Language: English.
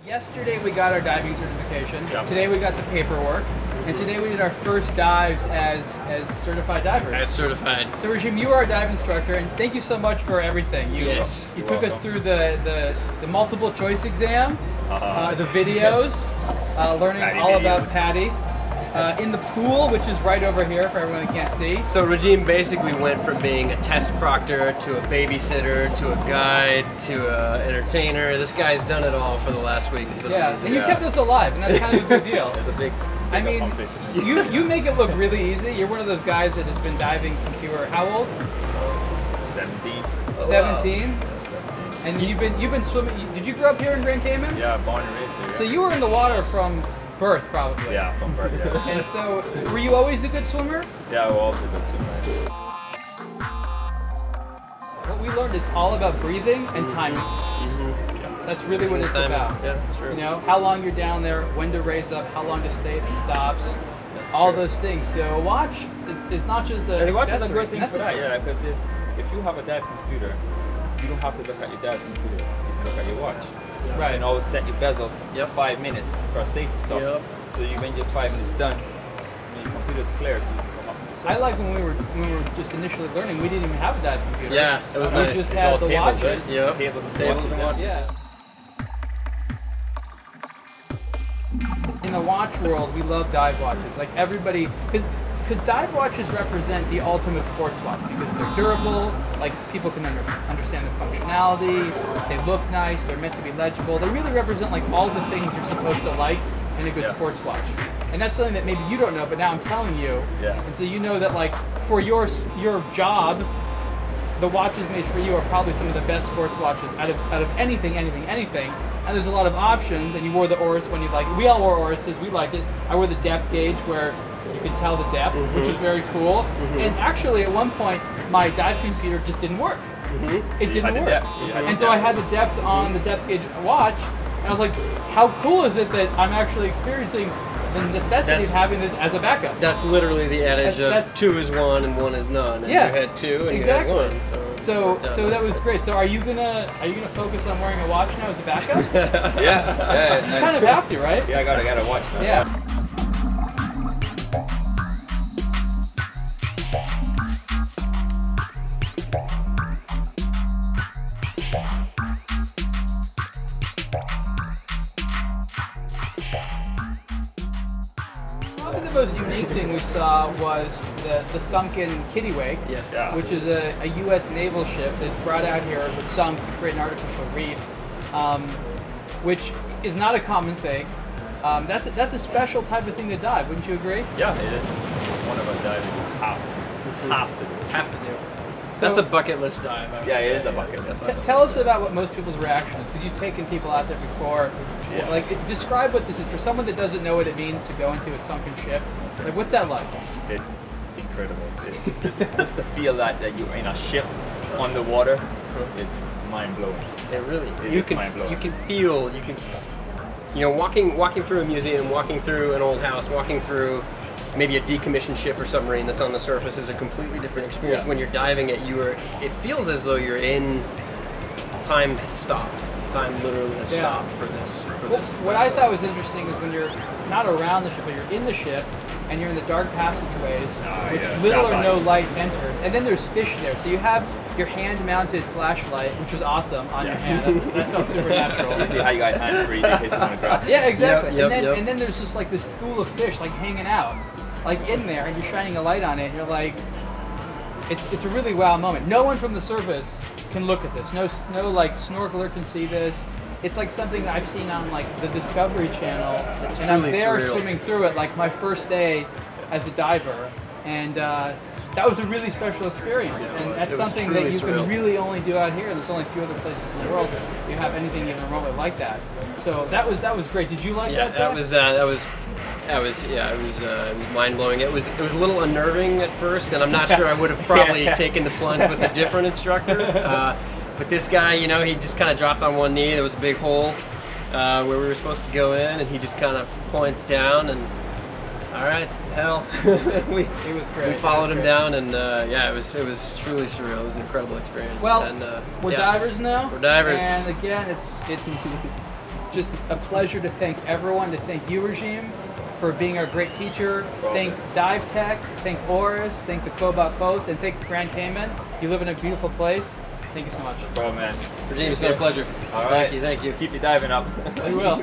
Yesterday we got our diving certification. Yep. Today we got the paperwork. And today we did our first dives as certified divers. As certified. So Regime, you are our dive instructor, and thank you so much for everything. You took us through the multiple choice exam, the videos, learning all about PADI. In the pool, which is right over here for everyone who can't see. So Regime basically went from being a test proctor to a babysitter to a guide to an entertainer. This guy's done it all for the last week. Yeah, and you kept us alive, and that's kind of a big deal. I mean, you make it look really easy. You're one of those guys that has been diving since you were how old? 17. 17? And you've been swimming. Did you grow up here in Grand Cayman? Yeah, born and raised here. So you were in the water from birth, probably. Yeah, from birth, yeah. And so, were you always a good swimmer? Yeah, I was always a good swimmer. What we learned, it's all about breathing and timing. Yeah. That's really what it's about. Yeah, that's true. You know, how long you're down there, when to raise up, how long to stay at the stops, all those things. So a watch is not just a. And the watch is a good thing for that, yeah. Because if you have a dive computer, you don't have to look at your dive computer. You can look at your watch. Right. And always set your bezel 5 minutes for a safety stop. So when you're 5 minutes done, your computer's clear, so you can come up. I like when we were just initially learning, we didn't even have a dive computer. Yeah, it was nice. We just had the tables, watches. right? Yep. Tables and watches. Yeah. In the watch world, we love dive watches. Like everybody, because dive watches represent the ultimate sports watch because they're durable, like people can understand the functionality, they look nice, they're meant to be legible. They really represent like all the things you're supposed to like in a good sports watch. And that's something that maybe you don't know, but now I'm telling you. Yeah. And so you know that like for your job, the watches made for you are probably some of the best sports watches out of anything. And there's a lot of options, and you wore the Oris when you like it. We all wore Orises, we liked it. I wore the depth gauge where you can tell the depth, which is very cool. And actually, at one point, my dive computer just didn't work. It didn't work. And so I had the depth on the depth gauge watch, and I was like, how cool is it that I'm actually experiencing the necessity of having this as a backup? That's literally the adage of 2 is 1 and 1 is none. And you had 2 and you had 1. So that was great. So are you gonna focus on wearing a watch now as a backup? Yeah. You kind of have to, right? Yeah, I gotta watch that. Yeah. Probably the most unique thing we saw was the sunken Kittiwake, which is a U.S. naval ship that's brought out here, was sunk to create an artificial reef, which is not a common thing. That's a special type of thing to dive, wouldn't you agree? Yeah, it is. One of us diving have to do. So, that's a bucket list dive. I would say. It is a bucket list. Tell us about what most people's reaction is, because you've taken people out there before. Yeah. Like, describe what this is for someone that doesn't know what it means to go into a sunken ship. Like, what's that like? It's incredible. It's just to feel that you're in a ship on the water. It's mind blowing. It really. You can feel. You know, walking through a museum, walking through an old house, walking through maybe a decommissioned ship or submarine that's on the surface is a completely different experience. When you're diving it, it feels as though you're in. Time has stopped. Time literally has stopped for this. What I thought was interesting is when you're not around the ship, but you're in the ship, and you're in the dark passageways, which little or no light enters, and then there's fish there. So you have your hand-mounted flashlight, which was awesome on your hand. That felt super natural. You see how you got hands free in case you want to grab. Yeah, exactly. And then there's just like this school of fish like hanging out, like in there, and you're shining a light on it, and you're like, it's a really wow moment. No one from the surface can look at this. No like snorkeler can see this. It's like something I've seen on like the Discovery Channel, and I'm there swimming through it like my first day as a diver, and that was a really special experience. And that's something that you can really only do out here. There's only a few other places in the world that you have anything even remotely like that. So that was great. Did you like that? Yeah, it was mind blowing. It was a little unnerving at first, and I'm not sure I would have probably taken the plunge with a different instructor. But this guy, you know, he just kind of dropped on one knee. There was a big hole where we were supposed to go in, and he just kind of points down, and all right, hell, it was great. We followed him down, and yeah, it was truly surreal. It was an incredible experience. Well, and, we're divers now. We're divers, and again, it's just a pleasure to thank everyone, to thank you, Regime, for being our great teacher. Thank Divetech, thank Oris, thank the Cobalt Coast, and thank Grand Cayman. You live in a beautiful place. Thank you so much. No problem, man. Regime, it's been a pleasure. All right. Thank you. Keep your diving up. We will.